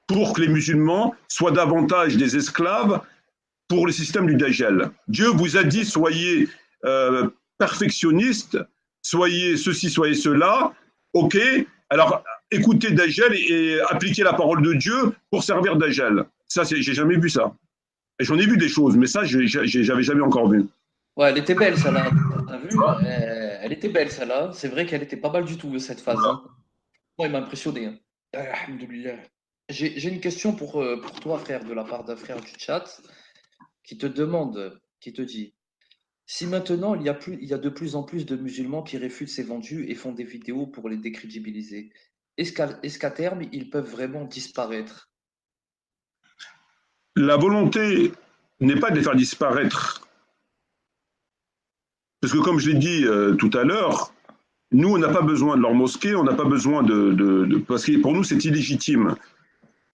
pour que les musulmans soient davantage des esclaves pour le système du Dajjal. Dieu vous a dit, soyez perfectionnistes, soyez ceci, soyez cela, ok, alors écoutez Dajjal et appliquez la parole de Dieu pour servir Dajjal. Ça, j'ai jamais vu ça. Et j'en ai vu des choses, mais ça, j'avais jamais encore vu. Ouais, elle était belle, celle-là. T'as vu? Elle était belle, celle-là. C'est vrai qu'elle était pas mal du tout, cette phase. Hein. Moi, il m'a impressionné. Hein. Alhamdoulilah. J'ai une question pour toi, frère, de la part d'un frère du chat, qui te dit, si maintenant il y a de plus en plus de musulmans qui réfutent ces vendus et font des vidéos pour les décrédibiliser, est-ce qu'à terme, ils peuvent vraiment disparaître? La volonté n'est pas de les faire disparaître. Parce que comme je l'ai dit tout à l'heure, nous, on n'a pas besoin de leur mosquée, on n'a pas besoin parce que pour nous, c'est illégitime.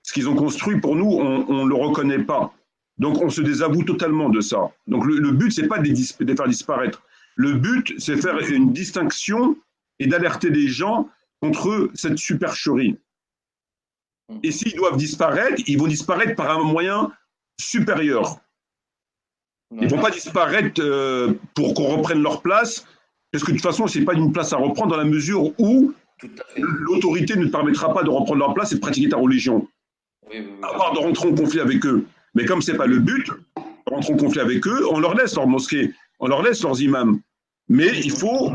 Ce qu'ils ont construit, pour nous, on ne le reconnaît pas. Donc, on se désavoue totalement de ça. Donc, le but, ce n'est pas de les faire disparaître. Le but, c'est de faire une distinction et d'alerter les gens contre cette supercherie. Et s'ils doivent disparaître, ils vont disparaître par un moyen supérieur. Ils ne vont pas disparaître pour qu'on reprenne leur place, parce que de toute façon, ce n'est pas une place à reprendre dans la mesure où Tout à fait. L'autorité ne te permettra pas de reprendre leur place et de pratiquer ta religion. Oui, oui, oui. À part de rentrer en conflit avec eux. Mais comme ce n'est pas le but, de rentrer en conflit avec eux, on leur laisse leur mosquée, on leur laisse leurs imams. Mais il faut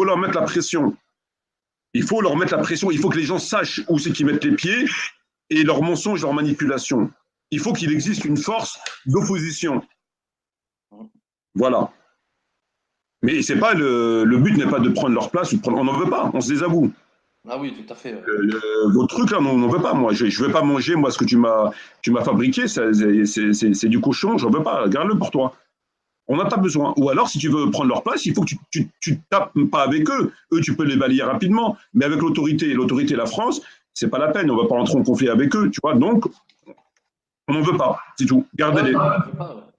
leur mettre la pression. Il faut leur mettre la pression. Il faut que les gens sachent où c'est qu'ils mettent les pieds et leurs mensonges, leurs manipulations. Il faut qu'il existe une force d'opposition. Voilà. Mais c'est pas le but n'est pas de prendre leur place. On n'en veut pas, on se désavoue. Ah oui, tout à fait. Vos trucs là, on n'en veut pas. Moi, je ne vais pas manger moi ce que tu m'as fabriqué. C'est du cochon, j'en veux pas. Garde-le pour toi. On n'a pas besoin. Ou alors, si tu veux prendre leur place, il faut que tu tapes pas avec eux. Eux, tu peux les balayer rapidement. Mais avec l'autorité, la France, c'est pas la peine. On ne va pas rentrer en conflit avec eux, tu vois. Donc, on n'en veut pas. C'est tout. Gardez-les.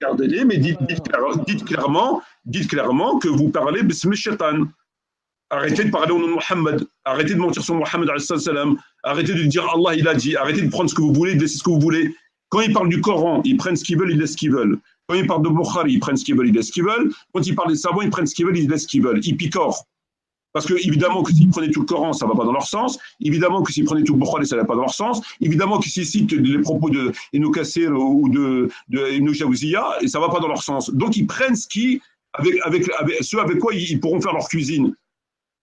Gardez-les, mais dites clairement que vous parlez Bismi Shaitan. Arrêtez de parler au nom de Mohammed. Arrêtez de mentir sur Mohammed. Arrêtez de dire Allah, il a dit. Arrêtez de prendre ce que vous voulez, de laisser ce que vous voulez. Quand ils parlent du Coran, ils prennent ce qu'ils veulent, ils laissent ce qu'ils veulent. Quand ils parlent de Bukhari, ils prennent ce qu'ils veulent, ils laissent ce qu'ils veulent. Quand ils parlent des savants, ils prennent ce qu'ils veulent, ils laissent ce qu'ils veulent. Ils picorent. Parce que, évidemment, que s'ils prenaient tout le Coran, ça ne va pas dans leur sens. Évidemment que s'ils prenaient tout le Bukhari, ça ne va pas dans leur sens. Évidemment que s'ils citent les propos de Ibn Kassir ou de Ibn Jawziya, ça ne va pas dans leur sens. Donc, ils prennent ce avec quoi ils pourront faire leur cuisine.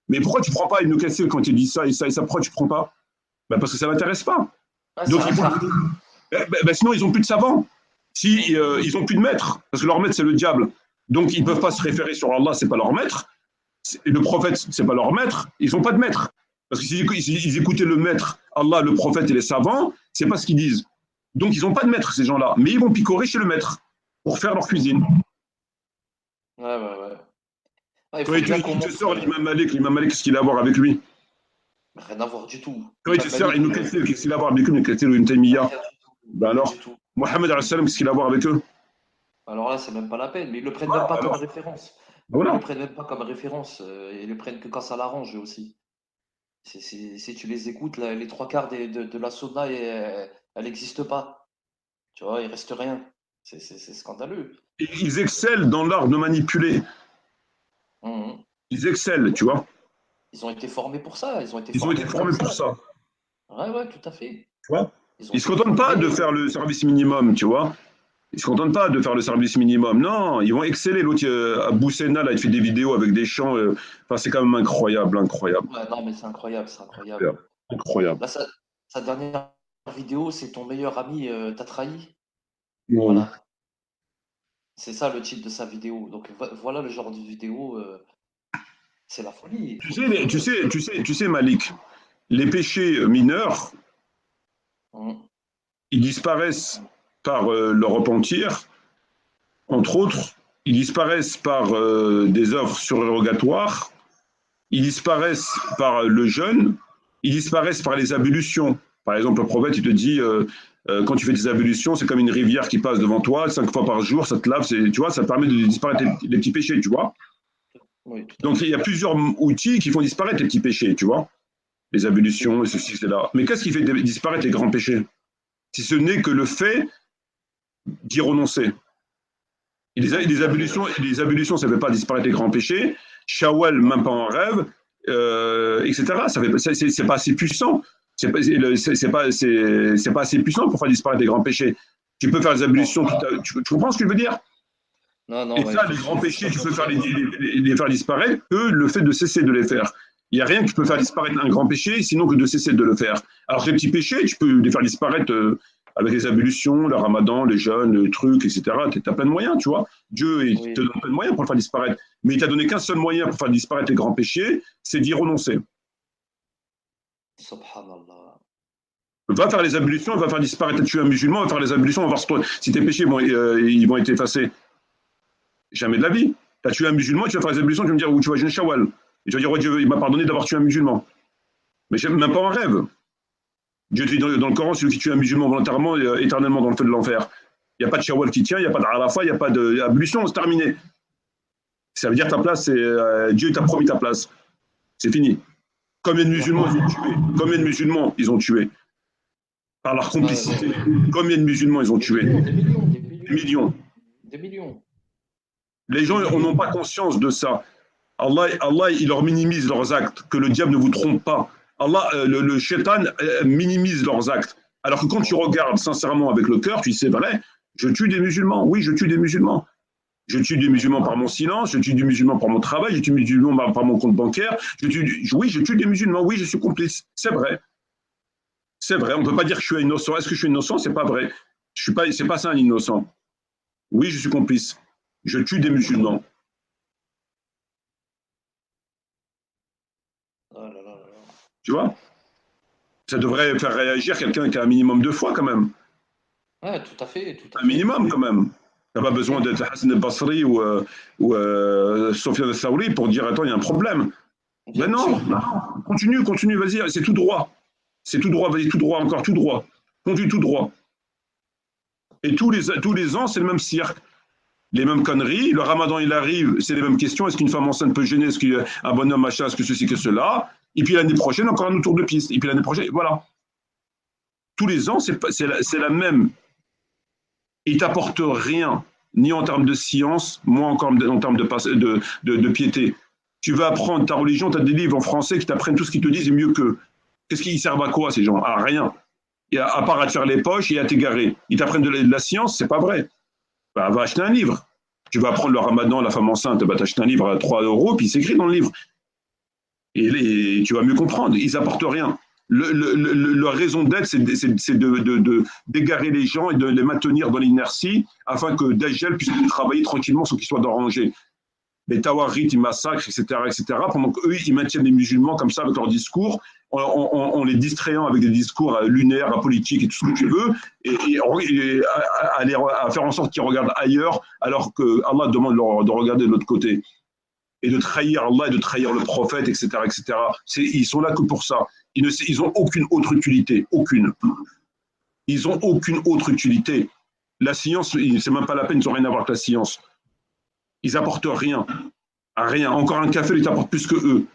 Mais pourquoi tu ne prends pas Ibn Kassir quand il dit ça et ça et ça? Pourquoi tu ne prends pas? Parce que ça ne m'intéresse pas. Donc, sinon, ils n'ont plus de savants. Si, ils n'ont plus de maître, parce que leur maître, c'est le diable. Donc, ils ne peuvent pas se référer sur Allah, ce n'est pas leur maître. Le prophète, ce n'est pas leur maître. Ils n'ont pas de maître. Parce que s'ils écoutaient le maître, Allah, le prophète et les savants, ce n'est pas ce qu'ils disent. Donc, ils n'ont pas de maître, ces gens-là. Mais ils vont picorer chez le maître pour faire leur cuisine. Ouais. Quand il te sort l'imam Malik, qu'est-ce qu'il a à voir avec lui? Rien à voir du tout. Quand il te sort Ibn Kathir, qu'est-ce qu'il a à voir avec lui? Ibn Kathir ou Ibn Taymiyyah? Ben alors, Mohammed al-Salam, qu'est-ce qu'il a à voir avec eux? Alors là, c'est même pas la peine, mais ils le prennent même pas comme référence. Voilà. Ils le prennent même pas comme référence. Ils le prennent que quand ça l'arrange aussi. Si tu les écoutes, les trois quarts de la Sunna, elle n'existe pas. Tu vois, il reste rien. C'est scandaleux. Ils excellent dans l'art de manipuler. Ils excellent, tu vois. Ils ont été formés pour ça. Ils ont été formés pour ça. Ouais, tout à fait. Tu vois, ils ne se contentent pas de faire le service minimum, tu vois. Ils ne se contentent pas de faire le service minimum. Non, ils vont exceller. L'autre, Abou Sena, là, il fait des vidéos avec des chants. Enfin, c'est quand même incroyable. Ouais, non, mais c'est incroyable. Incroyable. Là, sa dernière vidéo, c'est ton meilleur ami t'a trahi. Non. Voilà. C'est ça le titre de sa vidéo. Donc voilà le genre de vidéo. C'est la folie. Tu sais, Malik, les péchés mineurs, ils disparaissent par le repentir, entre autres, ils disparaissent par des œuvres surérogatoires, ils disparaissent par le jeûne, ils disparaissent par les ablutions. Par exemple, le prophète, il te dit, quand tu fais des ablutions, c'est comme une rivière qui passe devant toi, 5 fois par jour, ça te lave, tu vois, ça te permet de disparaître les petits péchés, tu vois. Oui. Donc, il y a plusieurs outils qui font disparaître les petits péchés, tu vois. Les ablutions, et ceci, cela. Mais qu'est-ce qui fait disparaître les grands péchés? Si ce n'est que le fait d'y renoncer. Et les ablutions, ça ne fait pas disparaître les grands péchés. Shawwal, même pas en rêve, etc. C'est pas assez puissant. C'est pas assez puissant pour faire disparaître les grands péchés. Tu peux faire les ablutions. Tu comprends ce que je veux dire? Non, et ça, les grands péchés, tu peux les faire disparaître que le fait de cesser de les faire. Il n'y a rien qui peut faire disparaître un grand péché, sinon que de cesser de le faire. Alors que les petits péchés, tu peux les faire disparaître avec les ablutions, le ramadan, les jeûnes, le truc, etc. Tu as plein de moyens, tu vois. Dieu il te donne plein de moyens pour le faire disparaître. Mais il t'a donné qu'un seul moyen pour faire disparaître les grands péchés, c'est d'y renoncer. Subhanallah. Va faire les ablutions, va faire disparaître. Tu es un musulman, va faire les ablutions, on va voir si tes péchés ils vont être effacés. Jamais de la vie. Tu as tué un musulman, tu vas faire les ablutions, tu vas me dire où tu vas jeûner Shawwal. Et tu vas dire, ouais, Dieu il m'a pardonné d'avoir tué un musulman. Mais même pas en rêve. Dieu te dit dans le Coran, celui qui tue un musulman volontairement est éternellement dans le feu de l'enfer. Il n'y a pas de Shawwal qui tient, il n'y a pas d'Arafat, il n'y a pas d'ablution, c'est terminé. Ça veut dire ta place, Dieu t'a promis ta place. C'est fini. Combien de musulmans ils ont tué? Combien de musulmans ils ont tué? Par leur complicité. Combien de musulmans ils ont tué? Des millions. Des millions. Les gens n'ont pas conscience de ça. Allah, il leur minimise leurs actes, que le diable ne vous trompe pas. Allah, le shaitan minimise leurs actes. Alors que quand tu regardes sincèrement avec le cœur, tu sais, vrai, je tue des musulmans. Oui, je tue des musulmans. Je tue des musulmans par mon silence, je tue des musulmans par mon travail, je tue des musulmans par mon compte bancaire. Oui, je tue des musulmans. Oui, je suis complice. C'est vrai. C'est vrai. On ne peut pas dire que je suis innocent. Est-ce que je suis innocent? C'est pas vrai. C'est pas ça un innocent. Oui, je suis complice. Je tue des musulmans. Tu vois? Ça devrait faire réagir quelqu'un qui a un minimum de foi quand même. Ouais, tout à fait. Un minimum quand même. Tu n'as pas besoin d'être Hassan al-Basri ou Sofiane al-Thawri pour dire attends, il y a un problème. Ben non, continue, vas-y, c'est tout droit. C'est tout droit, vas-y, tout droit, encore tout droit. Continue tout droit. Et tous les ans, c'est le même cirque. Les mêmes conneries. Le ramadan, il arrive, c'est les mêmes questions. Est-ce qu'une femme enceinte peut gêner? Est-ce qu'un bonhomme, machin? Est-ce que ceci, que cela? Et puis l'année prochaine, encore un autre tour de piste. Et puis l'année prochaine, voilà. Tous les ans, c'est la même. Il ne t'apporte rien, ni en termes de science, moins encore en termes de piété. Tu vas apprendre ta religion, tu as des livres en français qui t'apprennent tout ce qu'ils te disent et mieux qu'eux. Qu'est-ce qu'ils servent à quoi, ces gens? À rien. Et à part à te faire les poches et à t'égarer. Ils t'apprennent de la science, c'est pas vrai. Bah, va acheter un livre. Tu vas apprendre le ramadan, la femme enceinte, bah, t'achètes un livre à 3 €, puis c'est écrit dans le livre. Et tu vas mieux comprendre. Ils n'apportent rien. Leur raison d'être, c'est d'égarer les gens et de les maintenir dans l'inertie afin que Dajjal puisse travailler tranquillement sans qu'ils soient dérangés. Les Tawarites, ils massacrent, etc., pendant qu'eux, ils maintiennent les musulmans comme ça avec leurs discours, en les distrayant avec des discours lunaires, apolitiques et tout ce que tu veux, et à faire en sorte qu'ils regardent ailleurs, alors que Allah demande de regarder de l'autre côté. Et de trahir Allah et de trahir le prophète, etc., etc. Ils sont là que pour ça. Ils n'ont aucune autre utilité. Aucune. Ils n'ont aucune autre utilité. La science, c'est même pas la peine, ils n'ont rien à voir avec la science. Ils n'apportent rien. Rien. Encore un café, ils t'apportent plus que eux.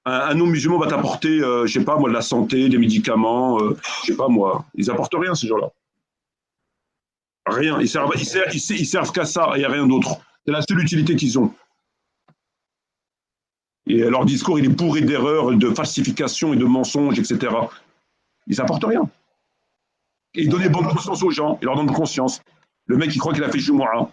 Un non-musulman va t'apporter, je sais pas moi, de la santé, des médicaments, je sais pas moi. Ils n'apportent rien, ces gens-là. Rien. Ils servent qu'à ça, il n'y a rien d'autre. C'est la seule utilité qu'ils ont. Et leur discours, il est bourré d'erreurs, de falsifications et de mensonges, etc. Ils n'apportent rien. Et ils donnent bonne conscience aux gens. Ils leur donnent conscience. Le mec, il croit qu'il a fait Jumu'ah.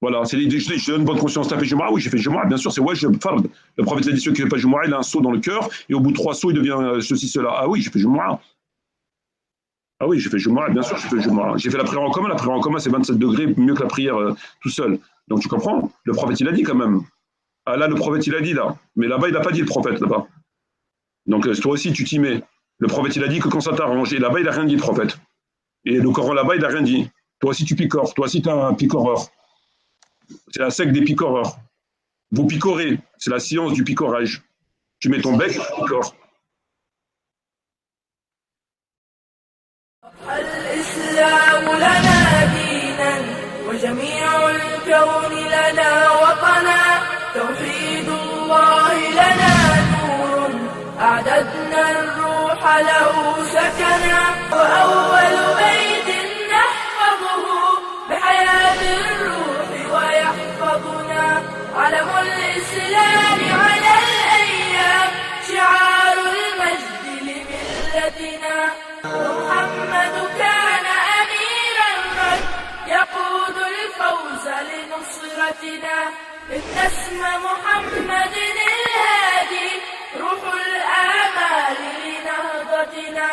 Voilà, je donne bonne conscience. Tu as fait Jumu'ah? Oui, j'ai fait Jumu'ah. Bien sûr, c'est Wajib Fard. Le prophète a dit, ceux qui ne font pas Jumu'ah, il a un saut dans le cœur. Et au bout de 3 sauts, il devient ceci, cela. Ah oui, j'ai fait Jumu'ah. Ah oui, j'ai fait Jumu'ah. Bien sûr, j'ai fait Jumu'ah. J'ai fait la prière en commun. La prière en commun, c'est 27 degrés, mieux que la prière tout seul. Donc tu comprends? Le prophète, il a dit quand même. Ah là, le prophète, il a dit là. Mais là-bas, il n'a pas dit le prophète, là-bas. Donc toi aussi, tu t'y mets. Le prophète, il a dit que quand ça t'arrange. Et là-bas, il n'a rien dit, le prophète. Et le Coran, là-bas, il n'a rien dit. Toi aussi, tu picores. Toi aussi, tu as un picoreur. C'est la secte des picoreurs. Vous picorez. C'est la science du picorage. Tu mets ton bec, tu picores. توحيد الله لنا نور أعددنا الروح له سكنا وأول بيت نحفظه بحياة الروح ويحفظنا علم الإسلام على الأيام شعار المجد لملتنا محمد كان أميرا قد يقود الفوز لنصرتنا إن اسم محمد الهادي روح الآمال لنهضتنا